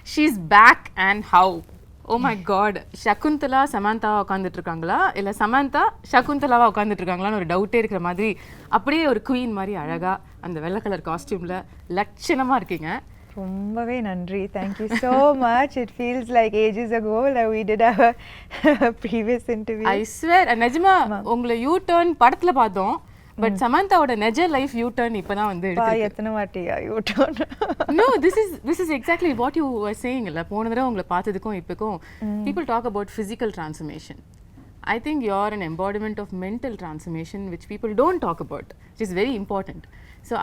She's back and how? Oh my god. Shakuntala Samantha உட்கார்ந்துட்டு இருக்காங்களா இல்ல Samantha Shakuntalaவா உட்கார்ந்துட்டு இருக்காங்களான்னு ஒரு டவுட்டே இருக்கிற மாதிரி அப்படியே ஒரு குயின் மாதிரி அழகா அந்த வெள்ளை கலர் காஸ்டியூம்ல லட்சணமா இருக்கீங்க. ரொம்பவே நன்றி. Thank you so much. It feels like ages ago that we did our previous interview. I swear நிஜமா உங்களை யூ டர்ன் படத்துல பார்த்தோம். பட் சமந்தாவோட நெஜ லைஃப் யூ டர்ன் இப்பதான் வந்து எடுத்துருக்கு. எத்தனை வாட்டியா U turn? No, this is exactly what you were saying. இல்ல போன தடவை உங்களை பார்த்ததுக்கும் இப்போக்கும் people talk about physical transformation. I think you're an embodiment of mental transformation which people don't talk about, which is very important. So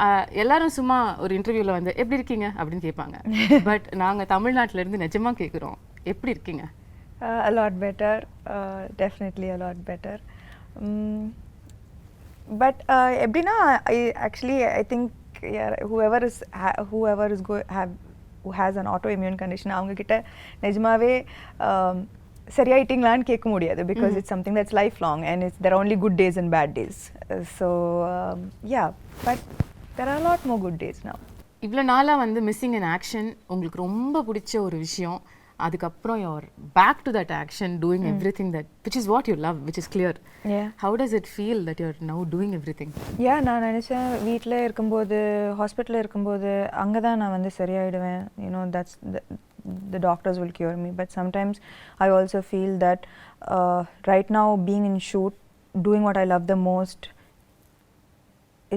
எல்லாரும் சும்மா ஒரு இன்டர்வியூல வந்து எப்படி இருக்கீங்க அப்படின்னு கேட்பாங்க. பட் நாங்க தமிழ்நாட்டுல இருந்து நிஜமா கேக்குறோம் எப்படி இருக்கீங்க? A lot better, definitely a lot better. But எப்படின்னா I think whoever who has an autoimmune condition அவங்க கிட்ட நிஜமாவே சரியாயிட்டீங்களான்னு கேட்க முடியாது because it's something that's lifelong and there are only good days and bad days. So yeah, but there are a lot more good days now. இவ்வளோ நாளா வந்து missing in action உங்களுக்கு ரொம்ப பிடிச்ச ஒரு விஷயம். அதுக்கப்புறம் you're back to that action doing everything that which is what you love, which is clear. Yeah. How does it feel that you're now doing everything? Yeah, நான் நினைச்சேன் வீட்டில் இருக்கும்போது ஹாஸ்பிட்டலில் இருக்கும்போது அங்கே தான் நான் வந்து சரியாயிடுவேன். You know, that's the doctors will cure me. But sometimes I also feel that right now being in shoot, doing what I love the most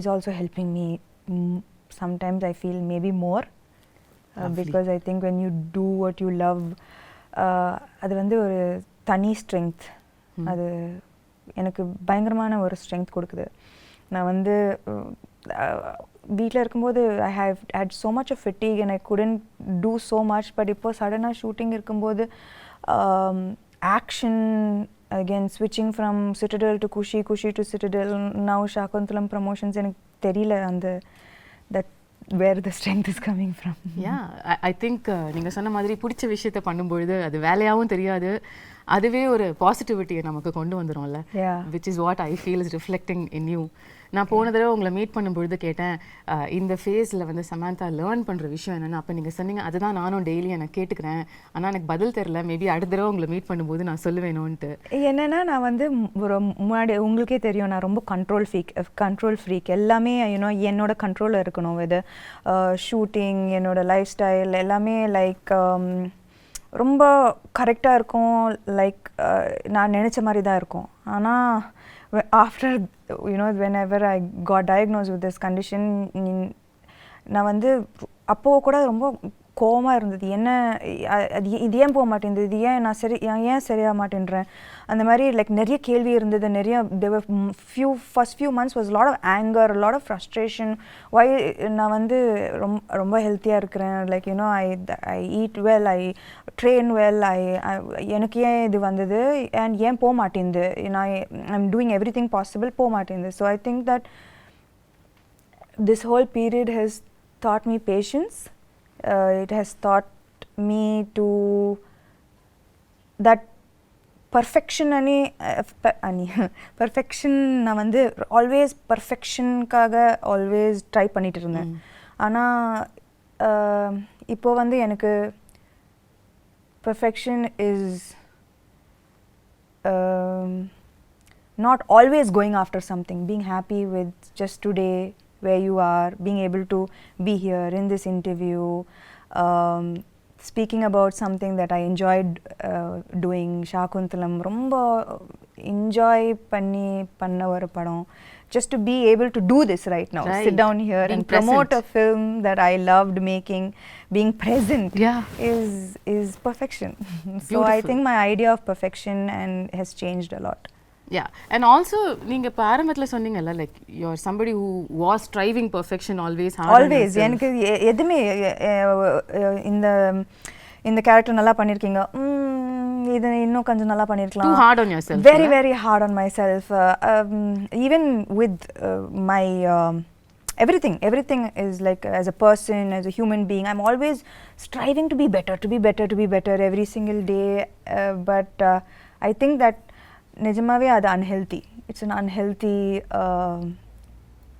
is also helping me. Sometimes I feel maybe more. Because I think when you do what you love, அது வந்து ஒரு தனி strength. அது எனக்கு பயங்கரமான ஒரு strength கொடுக்குது. நான் வந்து வீட்டில் இருக்கும்போது I have had so much of fatigue and I couldn't do so much. But இப்போ சடனாக ஷூட்டிங் இருக்கும்போது action, again switching from Citadel to Kushi to Citadel, now Shaakuntalam promotions, எனக்கு தெரியல அந்த that where the strength is coming from. Yeah, I think நீங்க சொன்ன மாதிரி பிடிச்ச விஷயத்தை பண்ணும்பொழுது அது வேலையாகவும் தெரியாது, அதுவே ஒரு பாசிட்டிவிட்டியை நமக்கு கொண்டு வந்துடும்ல. which is what I feel is reflecting in you. நான் போன தடவை உங்களை மீட் பண்ணும்பொழுது கேட்டேன் இந்த ஃபேஸில் வந்து சமந்தா லேர்ன் பண்ணுற விஷயம் என்னென்னு. அப்போ நீங்கள் சொன்னீங்க அதுதான் நானும் டெய்லி எனக்கு கேட்டுக்கிறேன், ஆனால் எனக்கு பதில் தெரில, மேபி அடுத்த தடவை உங்களை மீட் பண்ணும்போது நான் சொல்லுவேணும்ன்ட்டு. என்னென்னா நான் வந்து ஒரு முன்னாடி உங்களுக்கே தெரியும் நான் ரொம்ப கண்ட்ரோல் ஃப்ரீக். எல்லாமே என்னோட கண்ட்ரோலில் இருக்கணும். இது ஷூட்டிங், என்னோட லைஃப் ஸ்டைல் எல்லாமே லைக் ரொம்ப கரெக்டாக இருக்கும். லைக் நான் நினச்ச மாதிரி தான் இருக்கும். ஆனால் after whenever I got diagnosed with this condition, நான் வந்து அப்போ கூட ரொம்ப கோவமாக இருந்தது. என்ன இது ஏன் போக மாட்டேங்குது, இது ஏன் நான் ஏன் சரியாக மாட்டேன்றேன், அந்த மாதிரி லைக் நிறைய கேள்வி இருந்தது. நிறைய first few months was a lot of anger, a lot of frustration. why நான் வந்து ரொம்ப ஹெல்த்தியாக இருக்கிறேன், like I eat well, I train well, எனக்கு ஏன் இது வந்தது and ஏன் போக மாட்டேங்குது, I'm doing everything possible, போக மாட்டேங்குது. So I think that this whole period has taught me patience. It has taught me to that perfection perfection நான் வந்து ஆல்வேஸ் பர்ஃபெக்ஷனுக்காக ஆல்வேஸ் ட்ரை பண்ணிட்டு இருந்தேன். ஆனால் இப்போ வந்து எனக்கு perfection is not always going after something, being happy with just today where you are, being able to be here in this interview, speaking about something that I enjoyed doing. Shaakuntalam romba enjoy panna ஒரு படம். Just to be able to do this right now, sit down here being and promote present. A film that I loved making, being present is perfection. So I think my idea of perfection has changed a lot. Yeah, and also நீங்க பாரம்பரியத்துல சொன்னீங்கல்ல, like you're somebody who was striving perfection always, எனக்கு எதுமே இந்த character நல்லா பண்ணிருக்கீங்க, இது இன்னும் கொஞ்சம் நல்லா பண்ணிருக்கலாம். Too hard on yourself. Very very hard on myself. Even with my everything is like as a person, as a human being, I'm always striving to be better every single day. But I think that நிஜமாவே அது unhealthy. It's an unhealthy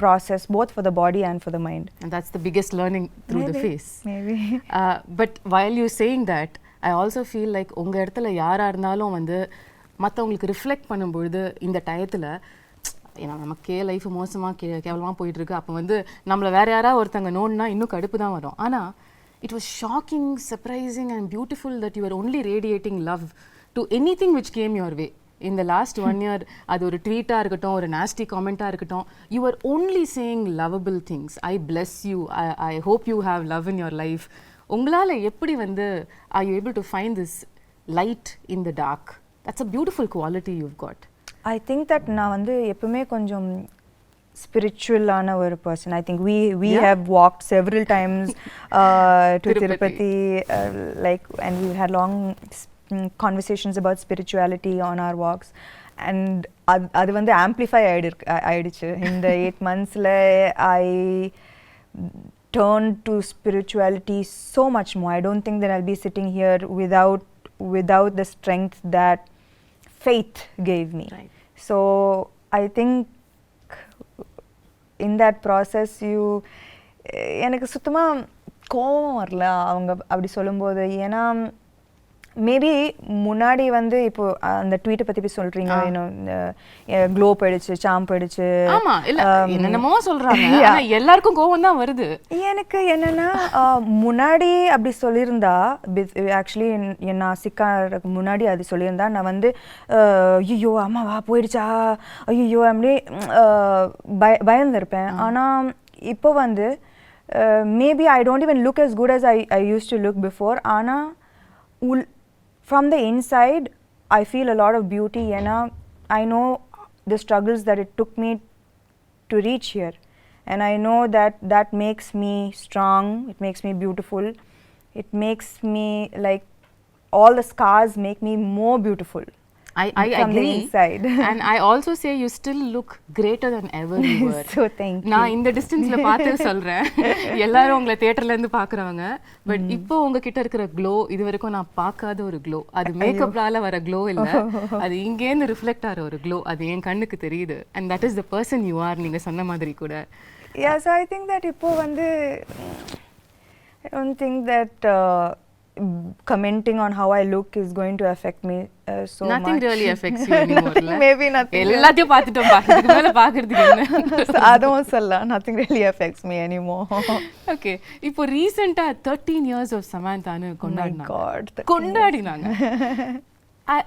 process, both for the body and for the mind. And that's the biggest learning through the phase. Maybe. But while you're saying that, I also feel like உங்க இடத்துல யாரா இருந்தாலும் வந்து மற்றவங்களுக்கு reflect பண்ணும்பொழுது இந்த டயத்தில் ஏன்னா நமக்கே லைஃப் மோசமாக கேவலமாக போயிட்டுருக்கு, அப்போ வந்து நம்மளை வேற யாராவது ஒருத்தங்க நோண்டுனா இன்னும் கடுப்பு தான் வரும். ஆனால் it was shocking, surprising and beautiful that you are only radiating love to any thing which game your way. In the last 1 year, அது ஒரு ட்வீட்டாக இருக்கட்டும், ஒரு நாஸ்டி காமெண்ட்டாக இருக்கட்டும், you are only saying lovable things. I bless you. I hope you have love in your life. உங்களால் எப்படி வந்து are you able to find this light in the dark? That's a beautiful quality you've got. I think that நான் வந்து எப்பவுமே கொஞ்சம் spiritual-ஆன ஒரு person. I think we have walked several times to Tirupati, like, and we had long conversations about spirituality on our walks, and அது வந்து amplify ஆயிடுச்சு in the 8 monthsல. I turned to spirituality so much more. I don't think that I'll be sitting here without the strength that faith gave me. Right. So I think in that process எனக்கு சுத்தமா கோவம் வரல அவங்க அப்படி சொல்லும்போது. ஏன்னா maybe முன்னாடி வந்து இப்போ அந்த ட்வீட்டை பத்தி போய் சொல்றீங்க, க்ளோ போயிடுச்சு, சாம் போயிடுச்சு, ஆமா இல்ல என்னென்னமோ சொல்றாங்க, ஆனா எல்லாருக்கும் கோவம் தான் வருது. எனக்கு என்னன்னா முன்னாடி அப்படி சொல்லியிருந்தா, ஆக்சுவலி நான் சிக்காருக்கு முன்னாடி அது சொல்லியிருந்தா நான் வந்து ஐயோ அம்மாவா போயிடுச்சா, ஐயோ அப்படி பயந்துருப்பேன். ஆனா இப்போ வந்து maybe I don't even look as good as I used to look before. ஆனா from the inside I feel a lot of beauty. I know the struggles that it took me to reach here, and I know that makes me strong, it makes me beautiful, it makes me like all the scars make me more beautiful. I from agree. The inside. And I also say you still look greater than ever you were. So thank you. நான் இந்த டிஸ்டன்ஸ்ல பார்த்து சொல்றேன், எல்லாரும் உங்களை தியேட்டர்ல இருந்து பாக்குறவங்க, பட் இப்போ உங்ககிட்ட இருக்கிற க்ளோ இது வரைக்கும் நான் பார்க்காத ஒரு க்ளோ. அது மேக்கப்லால வர க்ளோ இல்ல, அது இங்கேருந்து ரிஃப்ளெக்ட் ஆகிற ஒரு க்ளோ. அது என் கண்ணுக்கு தெரியுது. And that is the person you are. நீங்க சொன்ன மாதிரி கூட. Yeah, so I think that இப்போ வந்து I don't think that commenting on how I look is going to affect me so nothing much. really affects you anymore. Maybe nothing. எல்லாத்தையும் பார்த்துட்டோம், இதுக்கு மேல பார்க்கிறதுக்கு என்ன? அதுவும் சொல்லலாம், nothing really affects me anymore. Okay, இப்போ ரீசெண்டா 13 years of Samanthaன்னு கொண்டாடினாங்க.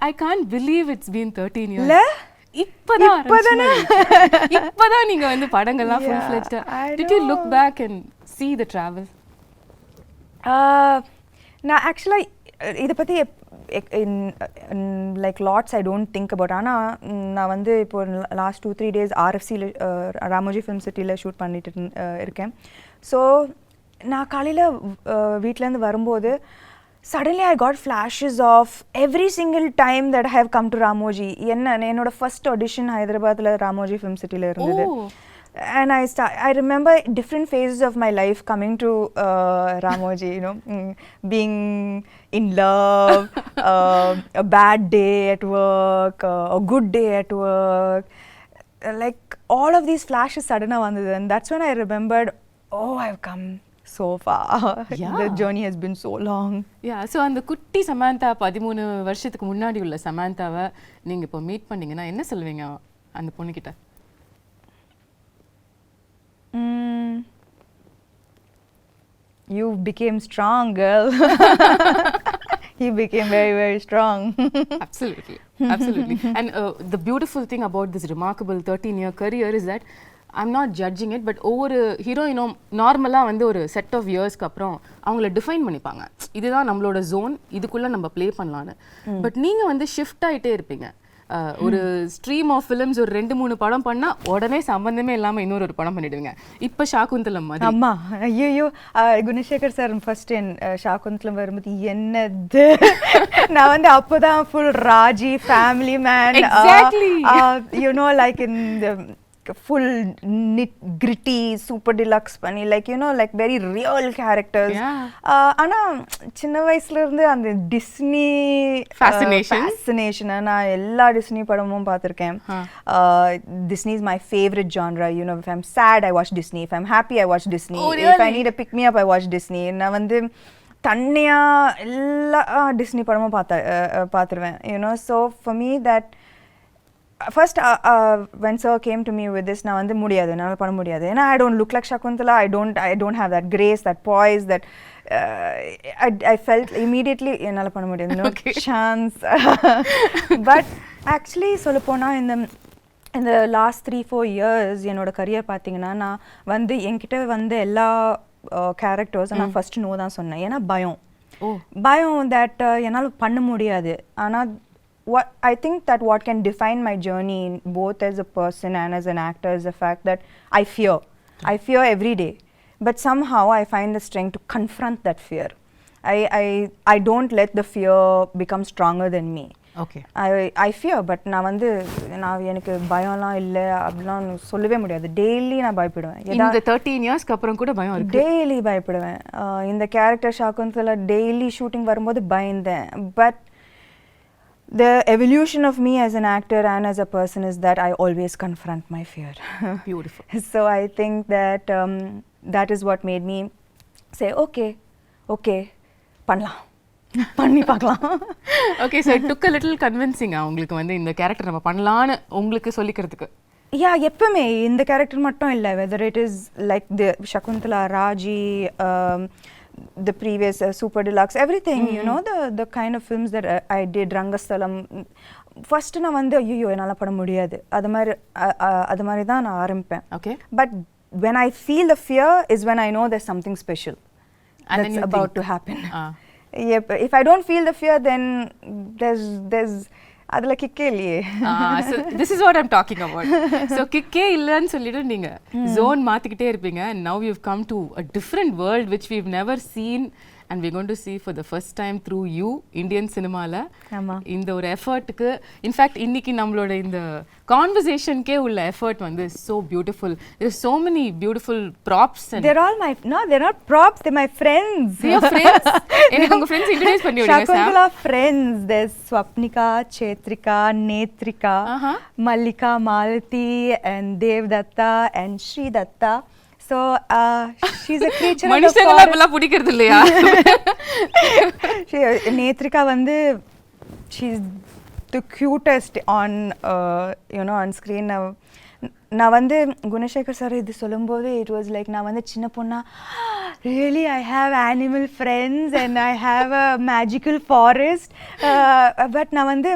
I can't believe it's been 13 years. இப்பதான் நீங்க வந்து படங்கள்லாம் full fledged. Did you look back and see the travel? நான் ஆக்சுவலாக இதை பற்றி like lots I don't think about. ஆனால் நான் வந்து இப்போ லாஸ்ட் 2-3 days RFCயில் ராமோஜி ஃபிலிம் சிட்டியில் ஷூட் பண்ணிட்டு இருக்கேன். ஸோ நான் காலையில் வீட்டிலேருந்து வரும்போது suddenly I got flashes of every single time that I have come to Ramoji. என்னோட ஃபர்ஸ்ட் ஆடிஷன் ஹைதராபாத்தில் ராமோஜி ஃபிலிம் சிட்டியில் இருந்தது. And I remember different phases of my life coming to Ramoji, being in love, a bad day at work, a good day at work, like all of these flashes suddenly vandhu, and that's when I remembered, oh, I've come so far. Yeah. The journey has been so long. Yeah, so அந்த குட்டி சமந்தா 13 வருஷத்துக்கு முன்னாடி உள்ள சமந்தாவை நீங்க இப்போ meet பண்ணீங்கன்னா என்ன சொல்வீங்க அந்த பொண்ணுகிட்ட? You became strong, girl. You became very, very strong. Absolutely. And the beautiful thing about this remarkable 13-year career is that I'm not judging it, but ஒவ்வொரு ஹீரோயினும் நார்மலாக வந்து ஒரு செட் ஆஃப் இயர்ஸ்க்கு அப்புறம் அவங்கள டிஃபைன் பண்ணிப்பாங்க, இதுதான் நம்மளோட ஜோன், இதுக்குள்ளே நம்ம ப்ளே பண்ணலான்னு. பட் நீங்கள் வந்து ஷிஃப்ட் ஆகிட்டே இருப்பீங்க. ஒரு ஸ்ட்ரீம் ஆஃப் ஃபிலிம்ஸ் ஒரு 2-3 படம் பண்ணா உடனே சம்பந்தமே இல்லாம இன்னொரு படம் பண்ணிடுவீங்க. இப்ப ஷாகுந்தலம் மாதிரி. அம்மா ஐயோ, குணசேகர் சார் ஃபர்ஸ்ட் ஷாகுந்தலம் வரும்போது என்னது, நான் வந்து அப்போதான் full Raji family man, Exactly. like in the full gritty super deluxe பண்ணி like you know like very real characters. ஆனா சின்ன வயசுல இருந்து அந்த டிஸ்னி fascination நான் எல்லா டிஸ்னி படமும் பார்த்திருக்கேன். Disney is my favorite genre. You know, if I'm sad I watch Disney, if I'm happy I watch Disney. Oh, really? If I need a pick me up I watch Disney. நான் வந்து தன்னியா எல்லா Disney படமும் பார்த்துருவேன். You know, so for me that first when sir came to me with this நான் வந்து முடியாது, என்னால் பண்ண முடியாது, ஏன்னா I don't look like Shaakuntala, I don't have that grace, that poise, that I felt immediately என்னால் பண்ண முடியாது, no chance. But actually சொல்லப்போனா in the last 3-4 years என்னோட கரியர் பார்த்தீங்கன்னா நான் வந்து என்கிட்ட வந்து எல்லா கேரக்டர்ஸ் நான் ஃபர்ஸ்ட் நோ தான் சொன்னேன். ஏன்னா பயம் that என்னால் பண்ண முடியாது. ஆனால் what I think that what can define my journey both as a person and as an actor is the fact that I fear every day, but somehow I find the strength to confront that fear. I don't let the fear become stronger than me. Okay. I fear, but நான் வந்து எனக்கு பயம்லாம் இல்லை அப்படிலாம் சொல்லவே முடியாது. Daily நான் பயப்படுவேன். இந்த 13 இயர்ஸ்க்கு அப்புறம் கூட பயம் இருக்கு? டெய்லி பயப்படுவேன். இந்த கேரக்டர் ஷாக்குந்தலா டெய்லி ஷூட்டிங் வரும்போது பயந்தேன். But the evolution of me as an actor and as a person is that I always confront my fear. Beautiful. So I think that that is what made me say okay பண்ணலாம், பண்ணி பார்க்கலாம். Okay, so it took a little convincing உங்களுக்கு வந்து இந்த character நம்ம பண்ணலாம்னு உங்களுக்கு சொல்லிக்கிறதுக்கு. எப்பவுமே இந்த கேரக்டர் மட்டும் இல்லை, whether it is like the Shaakuntala, Raji, the previous super deluxe, everything, you know, the kind of films that I did, Rangastalam, first நான் வந்து ஐயோ என்னால் பண்ண முடியாது, அது மாதிரி தான் நான் ஆரம்பிப்பேன். Okay. But when I feel the fear is when I know there's something special and that's about to happen. If I don't feel the fear, then there's அதுல கிக்கே இல்லையே. So this is what I'm talking about. So கிக்கே இல்லன்னு சொல்லிட்டு நீங்க zone மாத்திக்கிட்டே இருப்பீங்க, and now you've come to a different world which we've never seen and we're going to see for the first time through you Indian cinema-ல. இந்த ஒரு எஃபர்ட்டுக்கு in fact இன்னைக்கு நம்மளோட இந்த கான்வர்சேஷனுக்கே உள்ள எஃபர்ட் வந்து so beautiful. There's so many beautiful props and they're not props, they're my friends. Your friends? எனக்கு உங்க friends introduce பண்ணி விடுங்க sir. Shaakuntala friends, there's Swapnika, Chetrika, Netrika, Mallika, Malati and Devdatta and Sri Datta. So she's a creature of the மனுஷங்கள அப்பலாம் பிடிக்கிறது இல்லையா? Netrika வந்து she's the cutest on you know on screen. நான் வந்து Gunasekar sir இது சொல்லும்போது it was like நான் வந்து சின்ன பொண்ணா really I have animal friends and I have a magical forest, but நான் வந்து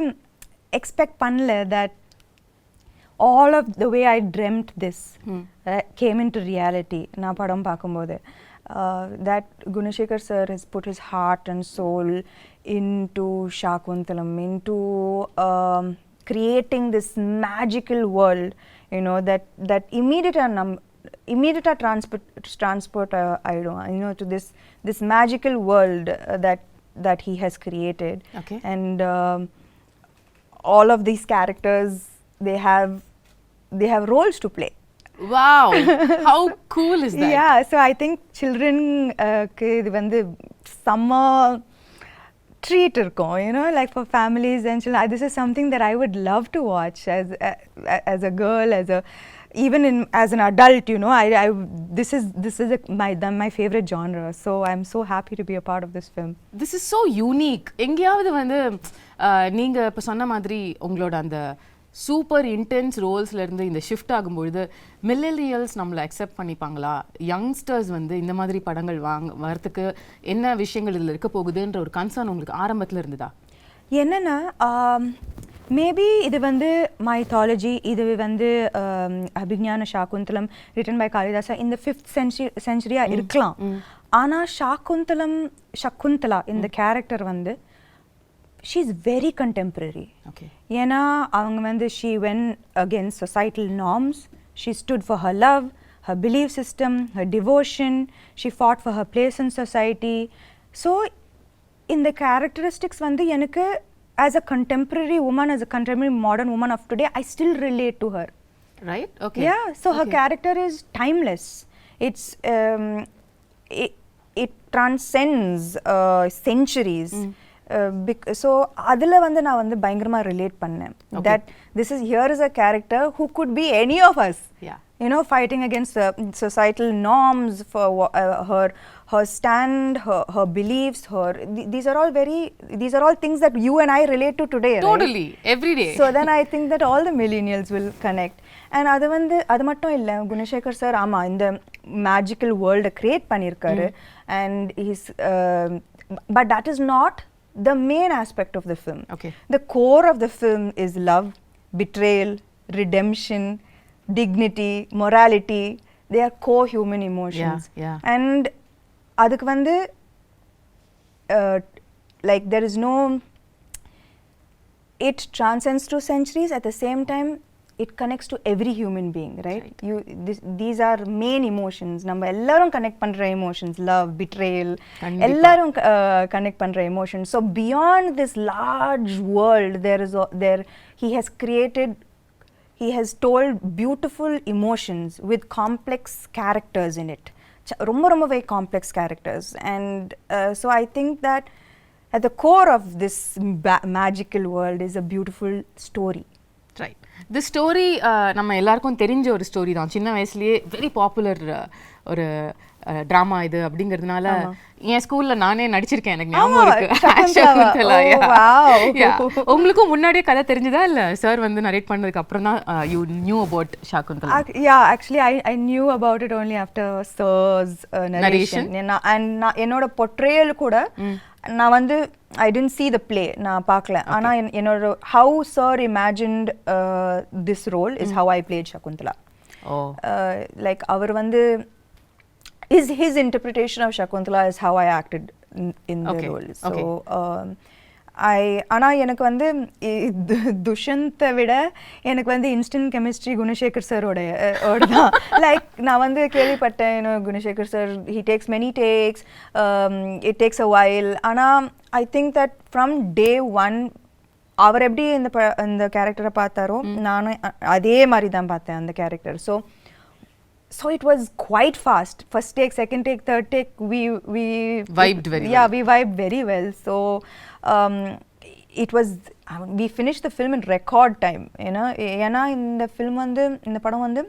expect பண்ணல that all of the way I dreamt this came into reality. நான் படம் பார்க்கும்போது that Gunashekar sir has put his heart and soul into Shaakuntalam, into creating this magical world, you know, that immediate transport I don't you know to this magical world that he has created. Okay. And all of these characters they have roles to play. Wow, how cool is that? Yeah, so I think children இது வந்து summer treat இருக்கும், you know, like for families and children. This is something that I would love to watch as a girl, even as an adult, you know. This is my favorite genre, so I'm so happy to be a part of this film. This is so unique. எங்கயாவது வந்து நீங்க இப்ப சொன்ன மாதிரி உங்களோட அந்த super intense ரோல்ஸ்ல இருந்து இந்த ஷிஃப்ட் ஆகும்பொழுது மில்லேனியல்ஸ் நம்மளை அக்செப்ட் பண்ணிப்பாங்களா, யங்ஸ்டர்ஸ் வந்து இந்த மாதிரி படங்கள் வரத்துக்கு என்ன விஷயங்கள் இதில் இருக்க போகுதுன்ற ஒரு கன்சர்ன் உங்களுக்கு ஆரம்பத்தில் இருந்ததா? என்னன்னா மேபி இது வந்து மைத்தாலஜி, இது வந்து அபிஞான ஷாகுந்தலம் ரிட்டன் பை காளிதாசா இந்த 5th century இருக்கலாம். ஆனால் சகுந்தலா இந்த கேரக்டர் வந்து she is very contemporary. Okay. ஏன்னா அவங்க வந்து she went against societal norms, she stood for her love, her belief system, her devotion, she fought for her place in society. So இந்த characteristics வந்து எனக்கு as a contemporary woman, as a contemporary modern woman of today, I still relate to her. right? Okay. Yeah, so her character is timeless. It's it transcends centuries. So adula vandu na vandu பயங்கரமா relate பண்ணேன். That this is here is a character who could be any of us. Yeah. You know, fighting against societal norms for her stand, her beliefs, these are all things that you and I relate to today. Totally, right? every day. So then I think that all the millennials will connect. And அது மட்டும் இல்ல, Gunasekar sir ஆமா இந்த magical வேர்ல்டை create பண்ணியிருக்காரு. And he's but that is not the main aspect of the film. Okay. The core of the film is love, betrayal, redemption, dignity, morality. They are core human emotions. Yeah. And adukku vandu like there is no, it transcends through centuries. At the same time it connects to every human being, right? These are main emotions. நம்ம எல்லாரும் connect பண்ற emotions, love, betrayal, எல்லாரும் connect பண்ற emotions. So beyond this large world, he has told beautiful emotions with complex characters in it. ரொம்ப very complex characters. And so I think that at the core of this magical world is a beautiful story. Right. The story நம்ம எல்லாருக்கும் தெரிஞ்ச ஒரு story தான். சின்ன வயசுலயே very popular ஒரு drama இது அப்படிங்கிறதுனால என் ஸ்கூல்ல நானே நடிச்சிருக்கேன், எனக்கு ஞாபகம் இருக்கு. ஷாகுந்தலா. உங்களுக்கும் முன்னாடியே கதை தெரிஞ்சதா இல்ல சார் வந்து நரேட் பண்ணதுக்கு அப்புறம் தான் you knew about Shaakuntalam? Yeah, actually I knew about it only after sir's narration. And என்னோட portrayal கூட நான் வந்து I didn't see the play, நான் பார்க்கல. ஆனா என்னோட how sir imagined this role is how I played Shaakuntala. Like அவர் வந்து his interpretation of Shaakuntala is how I acted in the role. So ஆனா எனக்கு வந்து துஷந்தை விட எனக்கு வந்து இன்ஸ்டன்ட் கெமிஸ்ட்ரி குணசேகர் சாரோட தான். லைக் நான் வந்து கேள்விப்பட்டேன், Gunasekar sir he takes many takes, it takes a while. ஆனால் I think that from day one அவர் எப்படி இந்த கேரக்டரை பார்த்தாரோ நானும் அதே மாதிரி தான் பார்த்தேன் அந்த character. So it was quite fast. First take, second take, third take, we vibed very well. Yeah, we vibed very well. So it was, we finished the film in record time. You know, ஏன்னா இந்த film வந்து இந்த படம் வந்து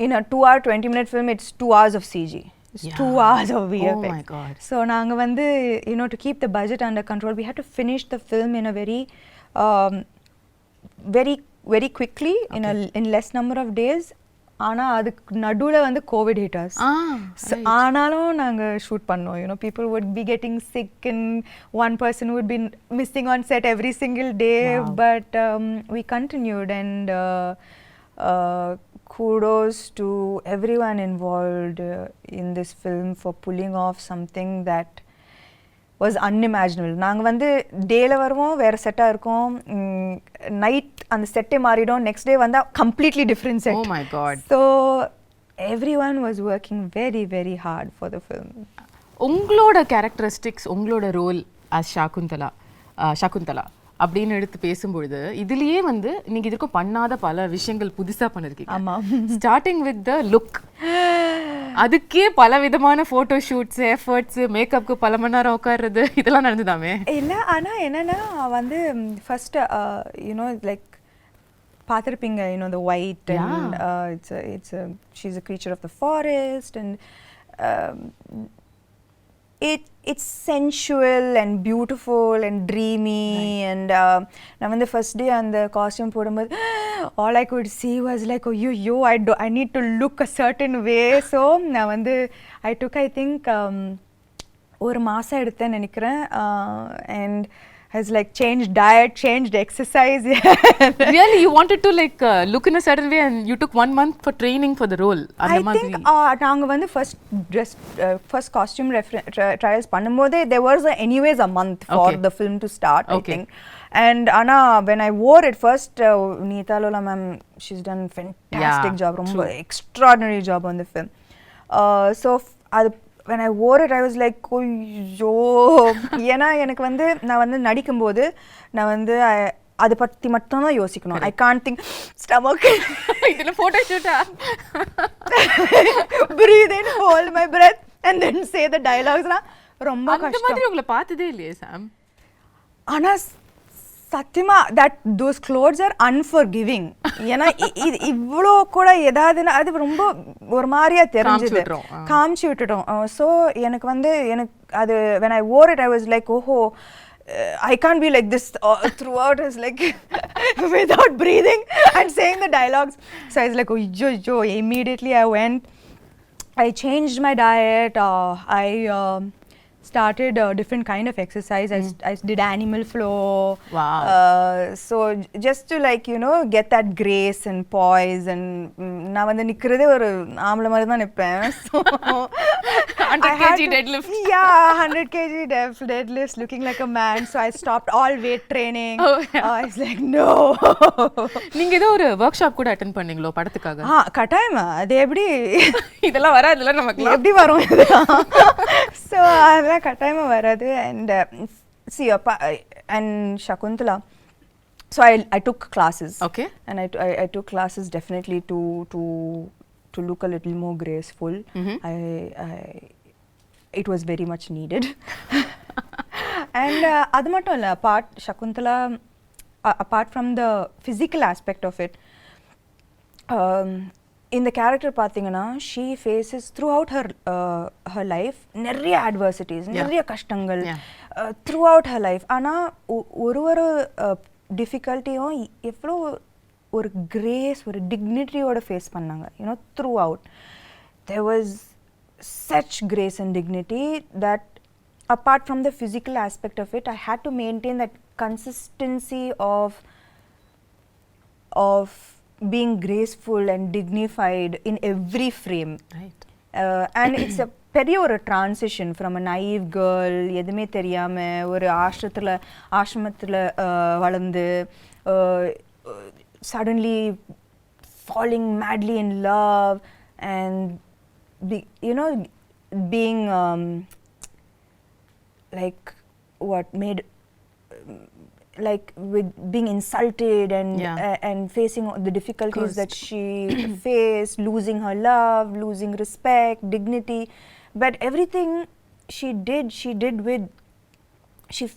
in a 2-hour 20-minute film, it's 2 hours of CG. It's 2 hours of VFX. Oh my God. So நாங்க வந்து to keep the budget under control, we had to finish the film in a very quickly, in less number of days. ஆனா அதுக்கு நடுவுல வந்து Covid hit us. ஆனாலும் நாங்க shoot பண்ணோம். People would be getting sick and one person would be missing on set every single day. Wow. But we continued, and kudos to everyone involved in this film for pulling off something that was unimaginable. நாங்க வந்து டேல வருவோம், வேற செட்டா இருக்கும், night அந்த செட்டே மாறிடும், நெக்ஸ்ட் டே வந்தா completely different set. Oh my God. So everyone was working very very hard for the film. உங்களோட கேரக்டரிஸ்டிக்ஸ், உங்களோட ரோல் as ஷாகுந்தலா அப்படின்னு எடுத்து பேசும்பொழுது இதுலயே வந்து நீங்க இதுக்கும் பண்ணாத பல விஷயங்கள் புதுசா பண்ணிருக்கீங்க. ஆமா. ஸ்டார்டிங் வித் த லுக், அதுக்கே பல விதமான போட்டோ ஷூட்ஸ், எஃபர்ட்ஸ், மேக்கப்க்கு பல மணி நேரம் உட்கார்றது, இதெல்லாம் நடந்துதாமே? இல்ல, ஆனா என்னன்னா வந்து ஃபர்ஸ்ட் லைக் பார்த்திருப்பீங்க, the white, and she's a creature of the forest, and it's sensual and beautiful and dreamy. Right. And நான் வந்து first day அந்த costume போடும்போது all I could see was like, oh I need to look a certain way. So நான் வந்து I took, I think ஒரு மாசம் எடுத்தேன்னு நினைக்கிறேன். And has like changed diet, changed exercise. Really, you wanted to like look in a certain way, and you took 1 month for training for the role? I think நாங்க வந்து first costume trials பண்ணும்போதே there was anyways a month for the film to start. I think. And Anna, when I wore it first, Neeta Lola ma'am, she's done fantastic job, ரொம்ப extraordinary job on the film. So when I wore it, I was like, ஐயோ, ஏன்னா எனக்கு வந்து நான் வந்து நடிக்கும்போது நான் வந்து அதை பற்றி மட்டும்தான் யோசிக்கணும். ஐ கான்ட் திங்க் ஸ்டமக் இதில் photo ஷூட்டா breathe in, hold my breath and then say the dialogues. ரொம்ப அந்த கஷ்டம். மாதிரி உங்களை பார்த்ததே இல்லையே சாம். ஆனா சத்தியமா that those clothes are unforgiving. ஏன்னா இவ்வளோ கூட ஏதாவதுன்னா அது ரொம்ப ஒரு மாதிரியா தெரிஞ்சது, காமிச்சு விட்டுட்டோம். ஸோ எனக்கு அது when I wore it I was like oh I can't be like this throughout. It's like without breathing and saying the dialogues. So I was like oh immediately I went, I changed my diet, I started a different kind of exercise. I did animal flow. Wow. So just to like get that grace and poise, and நான் வந்து நிக்கிறதே ஒரு ஆம்பளை மாதிரி தான் நிப்பேன். So 100 kg deadlift. Yeah, 100 kg deadlift, looking like a man. So I stopped all weight training. I was like no. நீங்க ஏதோ ஒரு work shop கூட அட்டெண்ட் பண்ணீங்களோ படத்துக்காக? கட்டாயமா. அது எப்படி இதெல்லாம் வராதுல நமக்கு, எப்படி வரும் இதெல்லாம்? So அதெல்லாம் கட்டாயமா வராது. And see and Shaakuntalam, so I took classes. Okay. And I took classes definitely to look a little more graceful. It was very much needed. And adu mattum illa, Shaakuntalam, apart from the physical aspect of it, in the character பாத்தீங்கன்னா she faces throughout her life நிறைய adversities, நிறைய கஷ்டங்கள் throughout her life. ஆனா ஒரு டிஃபிகல்ட்டியும் எவ்வளோ ஒரு grace, ஒரு டிக்னிட்டியோட face பண்ணாங்க. throughout there was such grace and dignity that apart from the physical aspect of it I had to maintain that consistency of being graceful and dignified in every frame. Right. And it's a பெரிய ஒரு transition from a naive girl, எதுவுமே தெரியாம ஒரு ஆசிரமத்தில் வளர்ந்து suddenly falling madly in love and being like what made like with being insulted and facing the difficulties that she faced, losing her love, losing respect, dignity, but everything she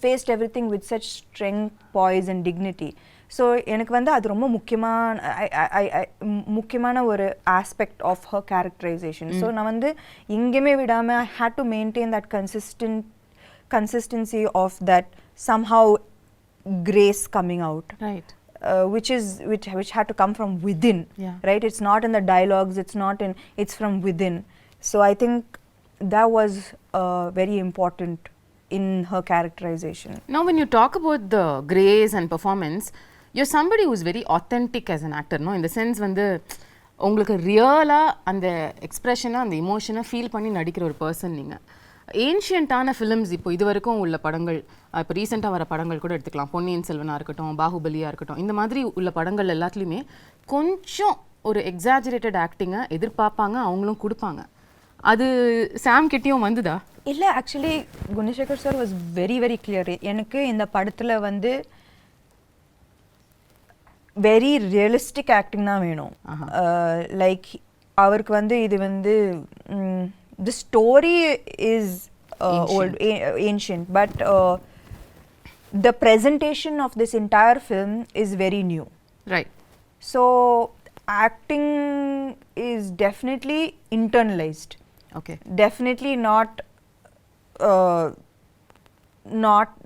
faced everything with such strength, poise and dignity. So எனக்கு வந்து அது ரொம்ப முக்கியமான ஒரு aspect of her characterization. So நான் வந்து எங்கேயுமே விடாம I had to maintain that consistency of that somehow grace coming out, right? Which had to come from within, right? It's not in the dialogues, it's from within. So I think that was very important in her characterization. Now when you talk about the grace and performance, you're somebody who's very authentic as an actor, no? In the sense வந்து உங்களுக்கு ரியலா அந்த எக்ஸ்பிரஷனை, அந்த இமோஷனை feel பண்ணி நடிக்கிற ஒரு person நீங்கள். ஏன்ஷியன்ட்டான ஃபிலிம்ஸ் இப்போ இது வரைக்கும் உள்ள படங்கள், இப்போ ரீசெண்டாக வர படங்கள் கூட எடுத்துக்கலாம், பொன்னியின் செல்வனாக இருக்கட்டும், பாகுபலியாக இருக்கட்டும், இந்த மாதிரி உள்ள படங்கள் எல்லாத்துலேயுமே கொஞ்சம் ஒரு எக்ஸாஜரேட்டட் ஆக்டிங்கை எதிர்பார்ப்பாங்க, அவங்களும் கொடுப்பாங்க. அது சாம் கிட்டேயும் வந்துதா? இல்லை, actually Gunasekar sir was very very clear. எனக்கு இந்த படத்தில் வந்து வெரி ரியலிஸ்டிக் ஆக்டிங் தான் வேணும். லைக் அவருக்கு வந்து இது வந்து the story is old, ancient, but the presentation of this entire film is very new. Right. So acting is definitely internalized. Okay. Definitely not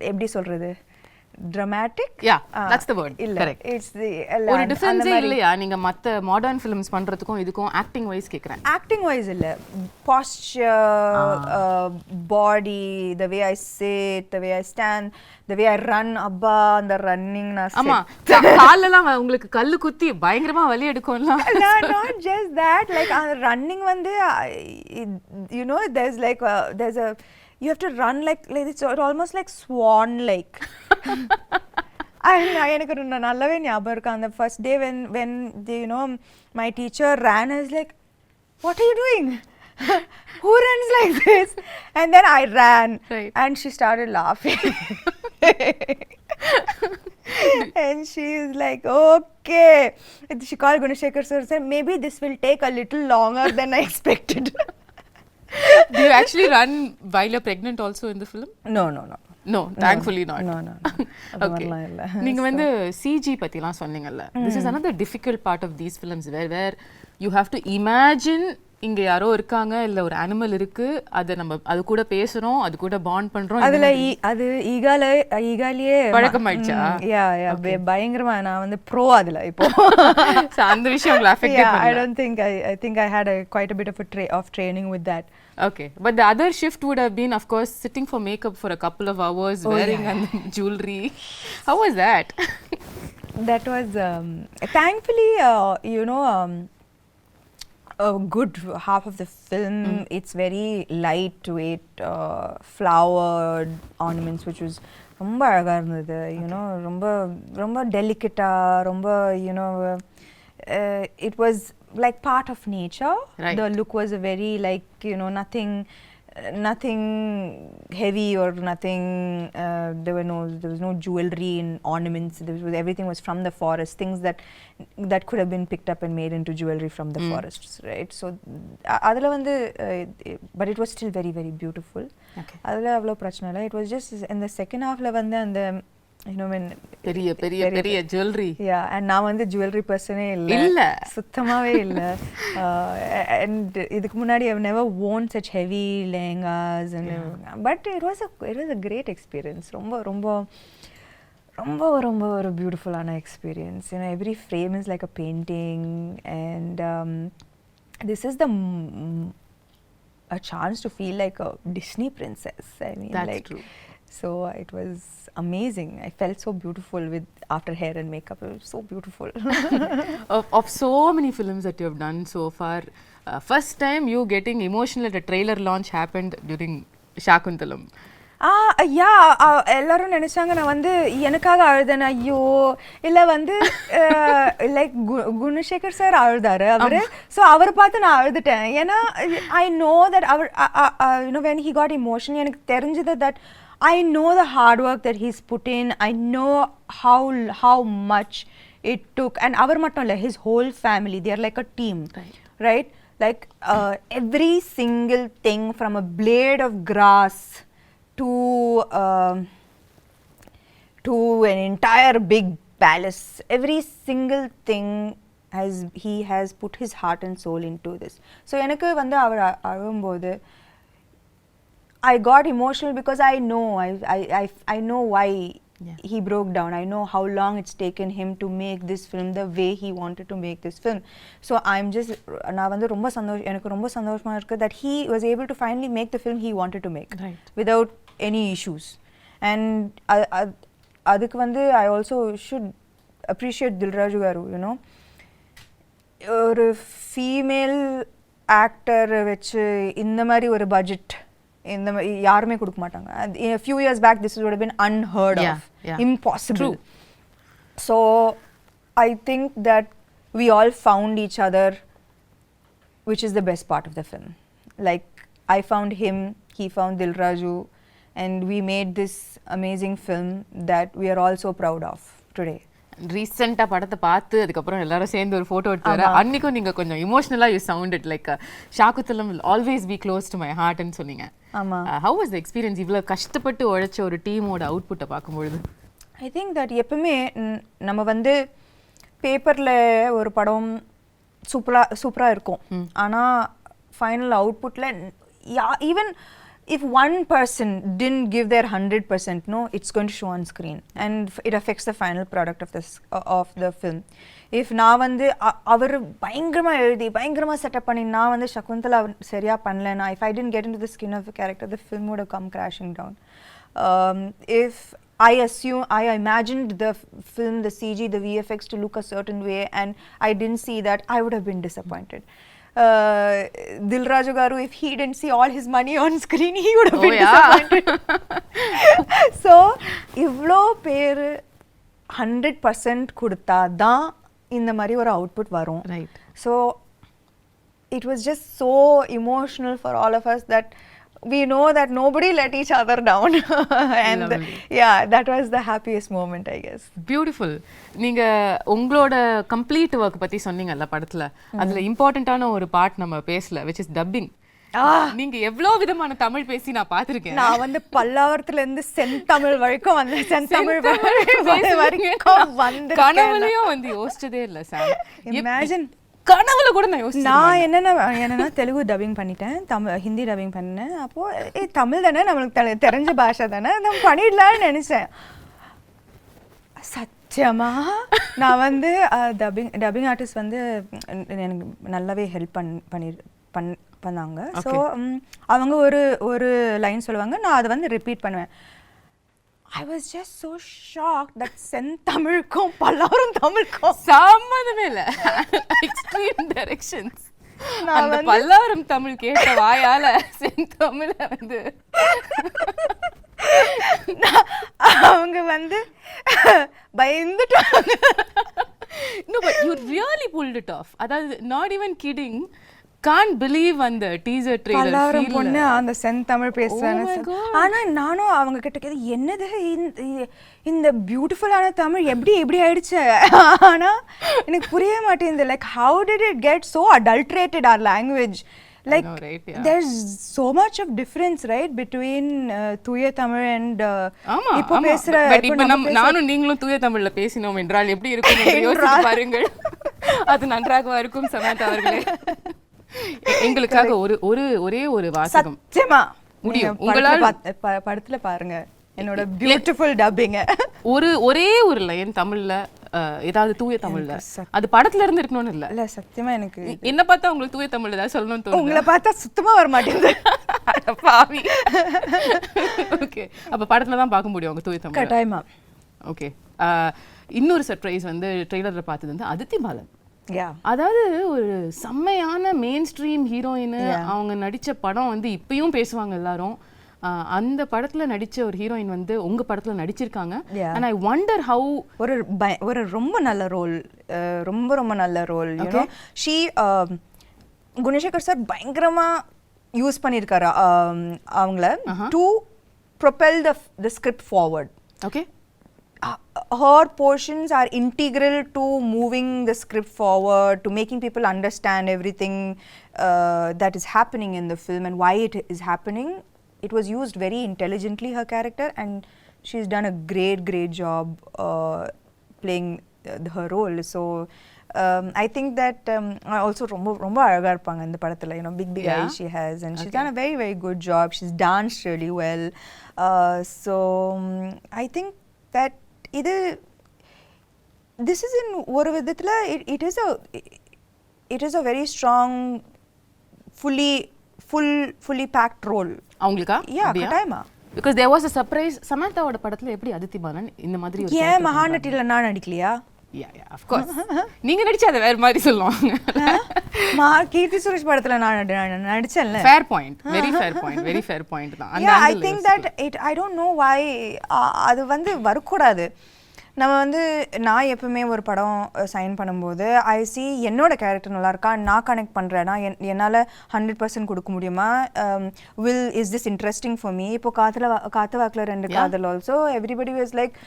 எப்படி சொல்றது, dramatic. Yeah, that's the word. Correct. It's the ஒரு difference இல்லையா நீங்க மத்த modern films பண்றதுக்கும் இதுக்கும் acting wise கேக்குறேன்? Acting wise இல்ல, posture, body, the way I sit, the way I stand, the way I run, abba அந்த ரன்னிங் நான் ஆமா காலெல்லாம் உங்களுக்கு கல்லு குத்தி பயங்கரமா வலி எடுக்கும்ல. Not just that, like running வந்து there's like there's a you have to run like it's almost like swan like. எனக்கு நல்லாவே ஞாபகம் இருக்கு அந்த first day when my teacher ran, I was like, what are you doing? Who runs like this? And then I ran, right. And she started laughing. And she is like, okay. She called Gunashekhar sir, said, maybe this will take a little longer than I expected. Do you actually run while you're pregnant also in the film? No. No, thankfully not. No. Okay. நீங்க வந்து CG பத்திலாம் சொன்னீங்கல்ல. This is another difficult part of these films where you have to imagine இங்க யாரோ இருக்காங்க இல்ல ஒரு animal இருக்கு அது நம்ம அது கூட பேசுறோம் அது கூட பாண்ட் பண்றோம் அதுல அது ஈகாலியே பழக்கமாயிடுச்சா யா பயங்கரமா நான் வந்து ப்ரோ அதுல இப்போ அந்த விஷயம் உங்களை அஃபெக்ட் பண்ணல I don't think I think I had quite a bit of training with that. Okay, but the other shift would have been, of course, sitting for makeup for a couple of hours, wearing jewelry. How was that? That was thankfully, a good half of the film. It's very lightweight, flowered ornaments, which was ரொம்ப அழகா இருந்தது. You know, ரொம்ப delicate, ரொம்ப it was like part of nature. Right. The look was a very like nothing heavy or nothing. There was no jewelry and ornaments. Everything was from the forest. Things that could have been picked up and made into jewelry from the forests, right? So, adala vandu, but it was still very very beautiful. Okay. Adala avlo prachana illa. It was just in the second half la vandu and the when பெரிய jewelry. Yeah, and நான் வந்து jewelry person இல்ல சுத்தமாவே இல்ல. And இதுக்கு முன்னாடி I've never worn such heavy lehengas and but it was a great experience. ரொம்ப ஒரு beautiful ஆன experience. You know, every frame is like a painting and this is a chance to feel like a Disney princess. I mean, that's like, true. So it was amazing. I felt so beautiful after hair and makeup. It was so beautiful. of so many films that you have done so far, first time you getting emotional at a trailer launch happened during Shaakuntalam. எல்லாரும் நினைச்சாங்க நான் வந்து எனக்காக அழுதேன். ஐயோ இல்ல வந்து like Gunasekar sir அழுதாரு அவரு. ஸோ அவரை பார்த்து நான் அழுதுட்டேன். ஏன்னா ஐ நோ தட் அவர் when he got emotional எனக்கு தெரிஞ்சது that I know the hard work that he's put in. I know how much it took. And avar mattum illa, his whole family, they are like a team, right? Like every single thing from a blade of grass to an entire big palace, every single thing he has put his heart and soul into this. So enakku vandu avar alumbodhu I got emotional because I know why he broke down. I know how long it's taken him to make this film the way he wanted to make this film. So I'm just நான் வந்து எனக்கு ரொம்ப சந்தோஷமா இருக்கு that he was able to finally make the film he wanted to make without any issues. And அதுக்கு வந்து I also should appreciate Dilraju garu, you know. ஒரு female actor வச்சு இந்த மாதிரி ஒரு பட்ஜெட் இந்த யாருமே கொடுக்க மாட்டாங்க. A few years back this would have been unheard of, impossible. So I think that we all found each other, which is the best part of the film. Like I found him, he found Dilraju, and we made this amazing film that we are all so proud of today. ரீசெண்டாக படத்தை பார்த்து அதுக்கப்புறம் எல்லாரும் சேர்ந்து ஒரு photo எடுத்து அன்னைக்கும் நீங்கள் கொஞ்சம் இமோஷனலாக you sounded like Shaakuntalam will always be close to my ஹார்ட்னு சொன்னீங்க. ஹவ் வாஸ் த எக்ஸ்பீரியன்ஸ் இவ்வளோ கஷ்டப்பட்டு உழைச்ச ஒரு டீமோட அவுட்புட்டை பார்க்கும்பொழுது? ஐ திங்க் தட் எப்பவுமே நம்ம வந்து பேப்பரில் ஒரு படம் சூப்பராக இருக்கும், ஆனால் ஃபைனல் அவுட்புட்டில் even if one person didn't give their 100%, no, it's going to show on screen and it affects the final product of the film. If நான் வந்து அவர் பயங்கரமாக எழுதி பயங்கரமாக செட்டப் பண்ணி நான் வந்து சகுந்தலா சரியாக பண்ணலன்னா, if I didn't get into the skin of the character, the film would have come crashing down. If I imagined the film, the CG, the VFX to look a certain way and I didn't see that, I would have been disappointed. Dilraju garu, if he didn't see all his money on screen, he would have been disappointed. So ivlo per 100% கொடுத்தா தான் இந்த மாதிரி ஒரு output வரும். Right. So it was just so emotional for all of us that we know that nobody let each other down. And yeah, that was the happiest moment, I guess. Beautiful. நீங்க உங்களோட complete work பத்தி சொன்னீங்கல்ல படத்துல, அதுல இம்பார்ட்டன்டான ஒரு part நம்ம பேசல, which is dubbing. நீங்க எவ்வளவு விதமான தமிழ் பேசி நான் பாத்திருக்கேன். நான் வந்து பல்லாவரத்துல இருந்து செந்தமிழ் வரைக்கும் வந்து செந்தமிழ் வரைக்கும் வந்து கனவுலயும் வந்து யோசிச்சதே இல்ல சார். இமேஜின் கனவுல கூட நான் யோசிச்சேன். நான் என்னன்னா தெலுங்கு டப்பிங் பண்ணிட்டேன், ஹிந்தி டப்பிங் பண்ணேன். அப்போ தமிழ் தானே நம்மளுக்கு தெரிஞ்ச பாஷை தானே, நம்ம பண்ணிடலாம்னு நினைச்சேன். சத்தியமா நான் வந்து டப்பிங் ஆர்டிஸ்ட் வந்து எனக்கு நல்லாவே ஹெல்ப் பண்ணாங்க. ஸோ அவங்க ஒரு லைன் சொல்லுவாங்க, நான் அதை வந்து ரிப்பீட் பண்ணுவேன். I was just so shocked that செந்தமிழுக்கும் Pallavaram தமிழுக்கும் சம்மந்தமே இல்லை. Extreme directions. அந்த பல்லாவரம் தமிழ் கேட்ட வாயால செந்தமிழ வந்து அவங்க வந்து பயந்துட்டாங்க. No, but you really pulled it off. அதாவது not even kidding. Can't believe அந்த டீசர் ட்ரெய்லர் பல்லாவரம் பொண்ணு அந்த செந்தமிழ் பேசுறாங்க. ஆனா நானும் அவங்க கிட்ட கேது, என்னது இந்த பியூட்டிஃபுல்லான தமிழ் எப்படி ஆயிடுச்சு? ஆனா எனக்கு புரிய மாட்டேங்குது. Like how did it get so adulterated our language? Like there's so much of difference, right, between தூய தமிழ் and இப்போ பேசுற. இப்போ நானும் நீங்களும் தூய தமிழ்ல பேசினோம் என்றால் எப்படி இருக்கும் யோசிச்சு பாருங்கள். அது நன்றாக இருக்கும் சமந்தா அவர்களே. எங்களுக்காக ஒரே ஒரு வாசகம் சத்தியமா முடியும் உங்களால படத்துல பாருங்க என்னோட பியூட்டிஃபுல் டப்பிங். ஒரே ஒரு லைன் தமிழ்ல, ஏதாவது தூய தமிழ்ல, அது படத்துல இருந்து இருக்கணும்னு இல்ல சத்தியமா எனக்கு என்ன பார்த்தா உங்களுக்கு தூய தமிழ்ல ஏதாவது சொல்லணும்னு தோணுது? உங்களை பார்த்தா சுத்தமா வர மாட்டேங்குது. பாவி. ஓகே, அப்ப படத்துல தான் பார்க்க முடியும் உங்க தூய தமிழ் கட்டாயமா. ஓகே, இன்னொரு சர்ப்ரைஸ் வந்து ட்ரெய்லர்ல பார்த்தது வந்து அதித்தி பாலன். அதாவது ஒரு செம்மையான மெயின் ஸ்ட்ரீம் ஹீரோயின். அவங்க நடிச்ச படம் வந்து இப்பயும் பேசுவாங்க எல்லாரும். அந்த படத்துல நடிச்ச ஒரு ஹீரோயின் வந்து உங்க படத்துல நடிச்சிருக்காங்க. and I wonder how ஒரு ரொம்ப நல்ல ரோல், ரொம்ப நல்ல role. you know she Gunasekar sir பயங்கரமா யூஸ் பண்ணிருக்காரு அவங்கள to propel the script forward. okay, her portions are integral to moving the script forward, to making people understand everything that is happening in the film and why it is happening. It was used very intelligently, her character, and she's done a great job playing her role. So I think that also ரொம்ப அழகா இருப்பாங்க இந்த படத்துல. You know, big eyes she has, and she's done a very good job. She's danced really well. So I think that this is in ஒரு விதத்துல it is a very strong fully packed role அவங்களுக்கா. கட்டாயமா. because there was a surprise. சமந்தாவோட படத்துல எப்படி அதித்தி பாலன் இந்த மாதிரி ஒரு ஏன் மகாநட்டில நான் நடிக்கலையா? yeah of course. நீங்க நடிச்சா அது வேற மாதிரி சொல்லுவாங்க. கீர்த்தி சுரேஷ் படத்துல நான் நடிச்சேன்ல. fair point, very fair point தான். yeah, I think that I don't know why அது வந்து வரக்கூடாது. நம்ம வந்து நான் எப்பவுமே ஒரு படம் சைன் பண்ணும்போது ஐ சி என்னோட கேரக்டர் நல்லா இருக்கா, நான் கனெக்ட் பண்ணுறேன்னா என்னால் 100% கொடுக்க முடியுமா, is this interesting for me. இப்போ காத்து வாக்கில் 2 காதல் ஆல்சோ எவ்ரிபடி வாஸ் லைக்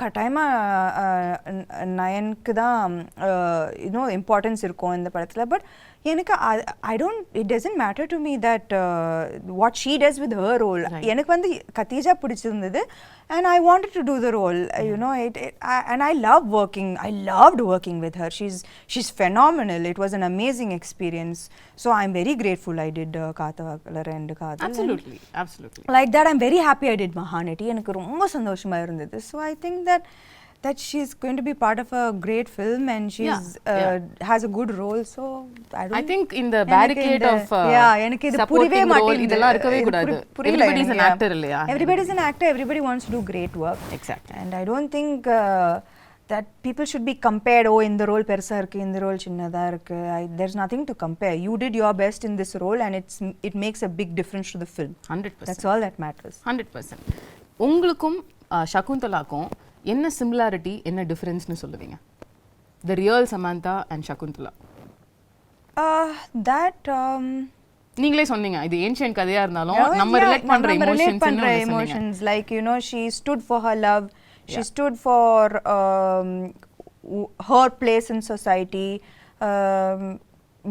கட்டாயமாக நயனுக்கு தான் இன்னும் இம்பார்ட்டன்ஸ் இருக்கும் இந்த படத்தில். பட் எனக்கு it doesn't matter to me that what she does with her role. எனக்கு வந்து கத்தீஜா பிடிச்சிருந்தது and I wanted to do the role. You know, and I loved working with her. She's phenomenal. It was an amazing experience. So I'm very grateful I did Kaathavakala and Kaadhal. Absolutely. Like that, I'm very happy I did Mahanati. எனக்கு ரொம்ப சந்தோஷமா இருந்தது. So I think that she's going to be part of a great film and she's has a good role. So I think in the barricade of எனக்கு இது புரியவே மாட்டேங்குது. இதெல்லாம் இருக்கவே கூடாது. Everybody is an actor இல்லையா? Everybody is an actor. Everybody wants to do great work. Exactly. And I don't think that people should be compared. Oh, இந்த role பெருசா இருக்கு, இந்த ரோல் சின்னதா இருக்கு. There's nothing to compare. You did your best in this role and it makes a big difference to the film. 100%. That's all that matters. 100%. உங்களுக்கும் சகுந்தலாக்கும் என்ன similarity, என்ன டிஃபரன்ஸ்னு சொல்லுவீங்க? The real Samantha and Shaakuntala. That நீங்களே சொன்னீங்க இது ancient கதையா இருந்தாலும் நம்ம ரிலேட் பண்ற emotions like you know she stood for her love, she stood for her place in society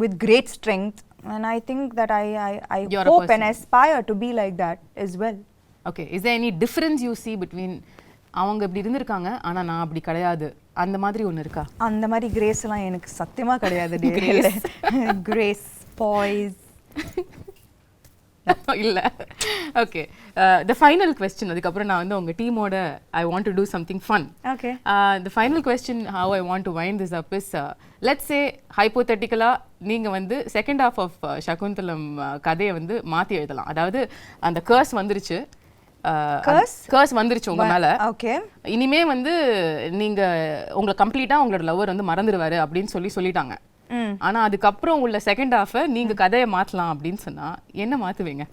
with great strength, and I think that I hope and aspire to be like that as well. Okay, is there any difference you see between அவங்க இப்படி இருந்திருக்காங்க ஆனா நான் அப்படி கிடையாது அந்த மாதிரி ஒன்னு இருக்கா? அந்த மாதிரி கிரேஸ் எல்லாம் எனக்கு சத்தியமா கிடையாது. கிரேஸ் பாய்ஸ் இல்ல. ஓகே, the final question, அதுக்கப்புறம் நான் வந்து உங்க டீமோட I want to do something fun. Okay. The final question how I want to wind this up is let's say hypothetically நீங்க வந்து செகண்ட் half of Shaakuntalam கதையை வந்து மாத்தி எழுதலாம். அதாவது அந்த கர்ஸ் வந்துருச்சு, கர்ஸ் வந்துருச்சு உங்க மேல. ஓகே, இனிமே வந்து நீங்க உங்களை கம்ப்ளீட்டா உங்களோட லவர் வந்து மறந்துடுவாரு அப்படின்னு சொல்லிட்டாங்க. ஆனா அதுக்கப்புறம் உள்ள செகண்ட் ஹாஃப நீங்க கதையை மாத்தலாம் அப்படின்னு சொன்னா என்ன மாத்துவீங்க?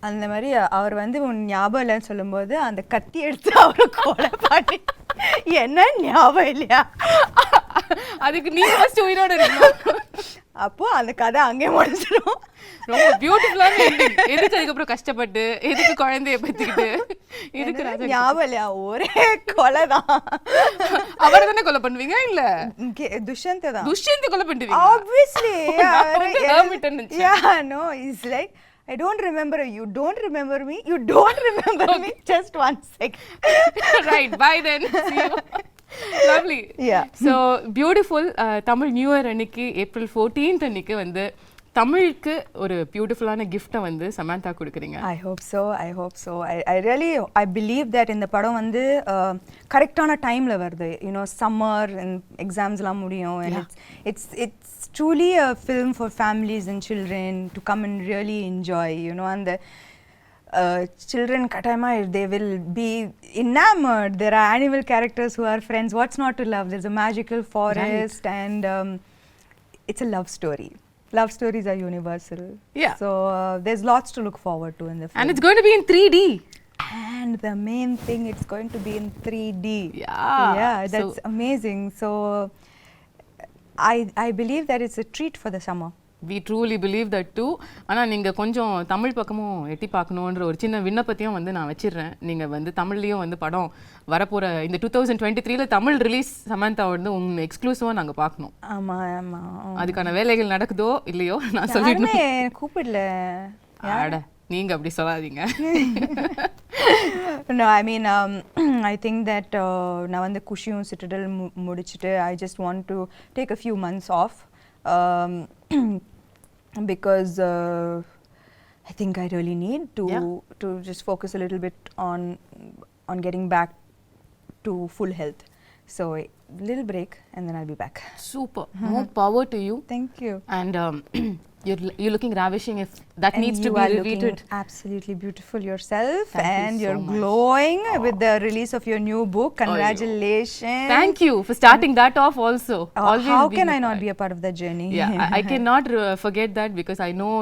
அந்த மாதிரி அவர் வந்து உன் ஞாபகம் இல்லைன்னு சொல்லும்போது அந்த கத்தி எடுத்து அவரை கொலை பண்ணி என்ன ஞாபகம் இல்லையா அதுக்கு நீ ஃபர்ஸ்ட் உயிரோட இருக்கணும். அப்போ அந்த கதை அங்கேயே முடிஞ்சிடும். ரொம்ப பியூட்டிஃபுல்லான எண்டிங். எதுக்கு அதுக்கப்புறம் கஷ்டப்பட்டு எதுக்கு குழந்தைய பத்திக்கிட்டு இதுக்கு ஞாபகம் இல்லையா? ஒரே கொலை தான். அவரை தானே கொலை பண்ணுவீங்க? இல்ல துஷ்யந்த் தான். துஷ்யந்த் கொலை பண்ணுவீங்க obviously. Yeah, no, it's like I don't remember you, don't remember me, you don't remember me, just 1 second. Right, bye then, see you. Lovely. Yeah. So beautiful. Tamil New Year அன்னைக்கு April 14th அன்னைக்கு வந்து தமிழுக்கு ஒரு பியூட்டிஃபுல்லான கிஃப்ட்டை வந்து சமந்தா கொடுக்குறீங்க. I hope so. I really believe that இந்த படம் வந்து கரெக்டான டைம்ல வருது. You know, summer and examsலாம் முடியும், and it's truly a film for families and children to come and really enjoy, you know, and the children katayama they will be enamored. There are animal characters who are friends. What's not to love? There's a magical forest, right. And it's a love story. Love stories are universal. Yeah. So there's lots to look forward to in the film. And it's going to be in 3D. And the main thing, it's going to be in 3D. Yeah. That's amazing. So I believe that it's a treat for the summer. We truly believe that too. ஆனா நீங்க கொஞ்சம் தமிழ் பக்கமும் எட்டி பார்க்கணும்ன்ற ஒரு சின்ன விண்ணப்பத்தையும் வந்து நான் வச்சிடுறேன். நீங்க வந்து தமிழ்லயும் வந்து படம் வரப்போற இந்த 2023ல தமிழ் ரிலீஸ் சமந்தா வந்து உங்க எக்ஸ்க்ளூசிவா நாங்க பார்க்கணும். ஆமா. அதுக்கான வேலைகள் நடக்குதோ இல்லையோ நான் சொல்லிடுறேன். கூப்பிடல. அட நீங்க அப்படி சொல்லாதீங்க. No, I mean I think that நான் வந்து குஷியும் சிட்டடல் முடிச்சிட்டு I just want to take a few months off. Because I think I really need to just focus a little bit on getting back to full health. So a little break and then I'll be back. Super. More power to you. Thank you. And you're looking ravishing. If that and needs you to be are repeated. Looking absolutely beautiful yourself. Thank and you so you're much. glowing with the release of your new book. Congratulations. Thank you for starting that off also. How can I not be a part of that journey? Yeah, I cannot forget that because I know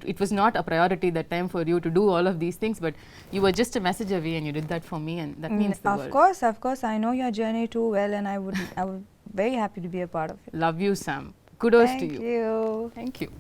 it was not a priority that time for you to do all of these things, but you were just a message away and you did that for me, and that means the world. Of course, I know your journey too well, and I would very happy to be a part of it. Love you, Sam. Kudos to you. Thank you. Thank you.